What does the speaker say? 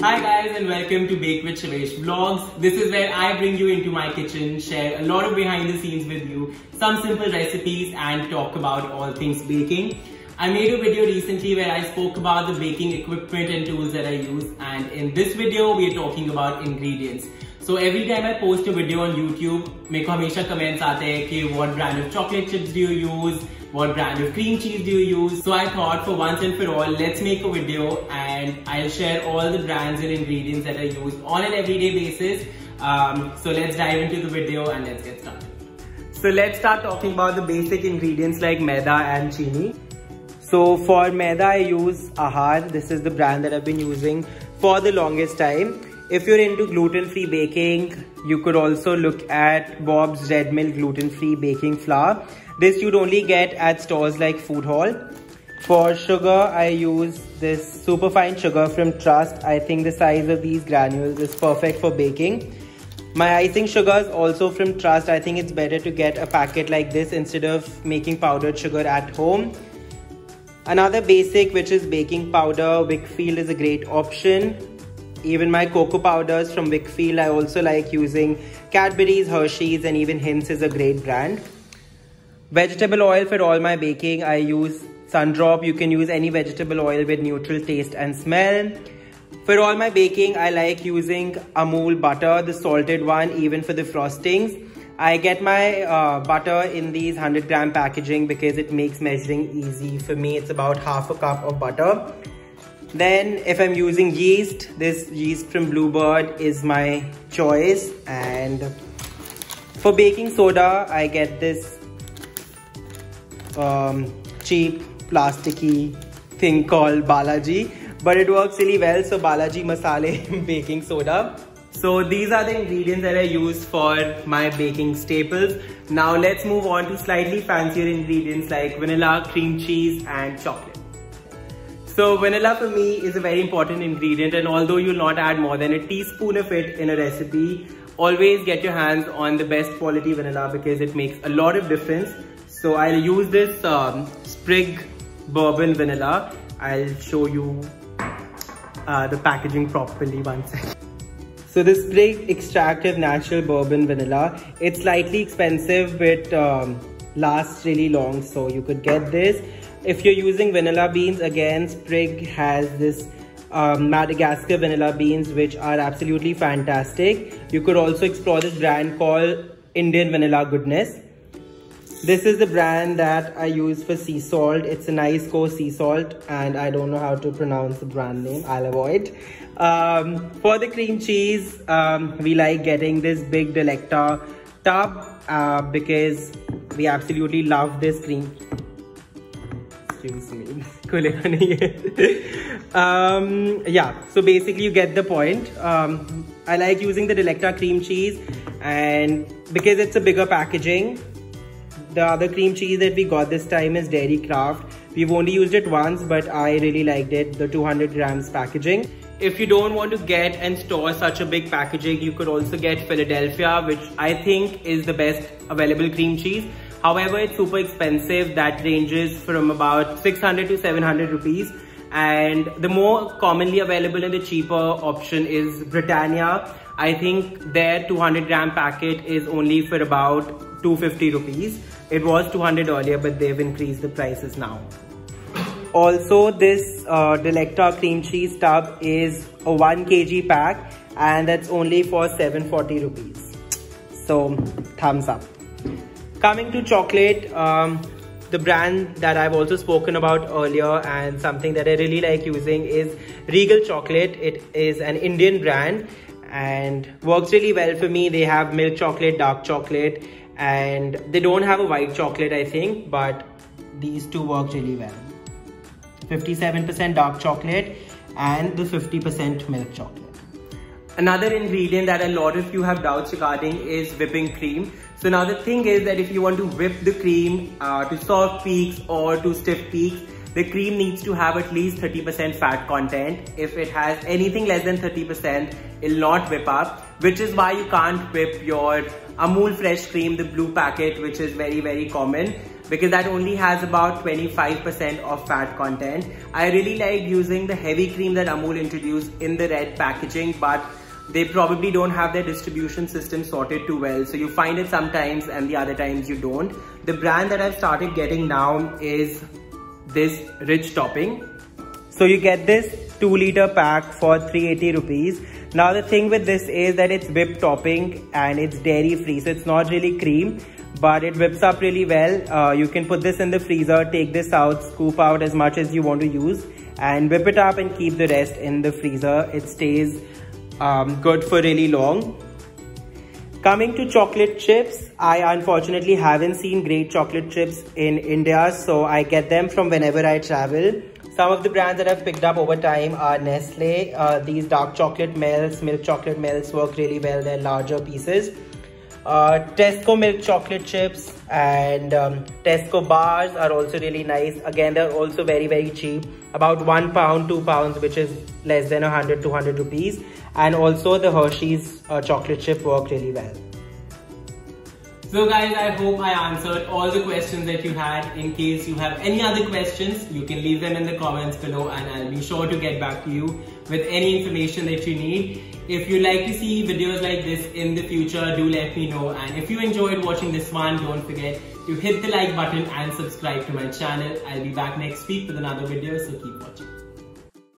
Hi guys and welcome to Bake with Shivesh Vlogs. This is where I bring you into my kitchen, share a lot of behind the scenes with you, some simple recipes and talk about all things baking. I made a video recently where I spoke about the baking equipment and tools that I use, and in this video we are talking about ingredients. So every time I post a video on YouTube, मेरे को हमेशा comments आते हैं कि what brand of chocolate chips do you use? What brand of cream cheese do you use? So I thought for once and for all, let's make a video and I'll share all the brands and ingredients that I use on an everyday basis. So let's dive into the video and let's get started. So let's start talking about the basic ingredients like maida and chini. So for maida I use Ahar. This is the brand that I've been using for the longest time. If you're into gluten-free baking, you could also look at Bob's Red Mill gluten-free baking flour. This you'd only get at stores like Food Hall. For sugar, I use this superfine sugar from Trust. I think the size of these granules is perfect for baking. My icing sugar is also from Trust. I think it's better to get a packet like this instead of making powdered sugar at home. Another basic, which is baking powder, Wickfield is a great option. Even my cocoa powders from Wickfield, I also like using Cadbury's, Hershey's and even Hints is a great brand. Vegetable oil for all my baking, I use Sundrop. You can use any vegetable oil with neutral taste and smell. For all my baking, I like using Amul butter, the salted one, even for the frostings. I get my butter in these 100-gram packaging because it makes measuring easy. For me, it's about half a cup of butter. Then if I'm using yeast, this yeast from Bluebird is my choice. And for baking soda, I get this cheap plasticky thing called Balaji, but it works really well. So Balaji Masale baking soda. So these are the ingredients that I use for my baking staples. Now let's move on to slightly fancier ingredients like vanilla, cream cheese and chocolate. So vanilla for me is a very important ingredient, and although you'll not add more than a teaspoon of it in a recipe, always get your hands on the best quality vanilla because it makes a lot of difference. So I'll use this Sprig bourbon vanilla. I'll show you the packaging properly one second. So the Sprig extractive natural bourbon vanilla, it's slightly expensive but lasts really long, so you could get this. If you're using vanilla beans, again Sprig has this Madagascar vanilla beans which are absolutely fantastic. You could also explore this brand called Indian Vanilla Goodness. This is the brand that I use for sea salt. It's a nice co sea salt and I don't know how to pronounce the brand name. I'll avoid. For the cream cheese, we like getting this big Delecta tub because we absolutely love this cream. Excuse me. Yeah, so basically you get the point. I like using the Delecta cream cheese and because it's a bigger packaging. The other cream cheese that we got this time is Dairy Craft. We've only used it once, but I really liked it, the 200 grams packaging. If you don't want to get and store such a big packaging, you could also get Philadelphia, which I think is the best available cream cheese. However, it's super expensive. That ranges from about 600 to 700 rupees. And the more commonly available and the cheaper option is Britannia. I think their 200-gram packet is only for about 250 rupees. It was 200 earlier, but they've increased the prices now. Also, this Delecta cream cheese tub is a 1 kg pack and that's only for 740 rupees. So, thumbs up. Coming to chocolate, the brand that I've also spoken about earlier and something that I really like using is Regal Chocolate. It is an Indian brand and works really well for me. They have milk chocolate, dark chocolate, and they don't have a white chocolate, I think, but these two work really well. 57% dark chocolate and the 50% milk chocolate. Another ingredient that a lot of you have doubts regarding is whipping cream. So now the thing is that if you want to whip the cream to soft peaks or to stiff peaks, the cream needs to have at least 30% fat content. If it has anything less than 30%, it'll not whip up, which is why you can't whip your Amul fresh cream, the blue packet, which is very, very common. because that only has about 25% of fat content. I really like using the heavy cream that Amul introduced in the red packaging, but they probably don't have their distribution system sorted too well. So you find it sometimes and the other times you don't. The brand that I've started getting now is this Rich Topping. So you get this 2-liter pack for 380 rupees. Now the thing with this is that it's whipped topping and it's dairy free. So it's not really cream, but it whips up really well. You can put this in the freezer, take this out, scoop out as much as you want to use and whip it up and keep the rest in the freezer. It stays good for really long. Coming to chocolate chips, I unfortunately haven't seen great chocolate chips in India, so I get them from whenever I travel. Some of the brands that I've picked up over time are Nestle. These dark chocolate melts, milk chocolate melts work really well. They're larger pieces. Tesco milk chocolate chips and Tesco bars are also really nice. Again, they're also very, very cheap. About £1, £2, which is less than 100, 200 rupees. And also the Hershey's chocolate chip work really well. So guys, I hope I answered all the questions that you had. In case you have any other questions, you can leave them in the comments below and I'll be sure to get back to you with any information that you need. If you'd like to see videos like this in the future, do let me know. And if you enjoyed watching this one, don't forget to hit the like button and subscribe to my channel. I'll be back next week with another video, so keep watching.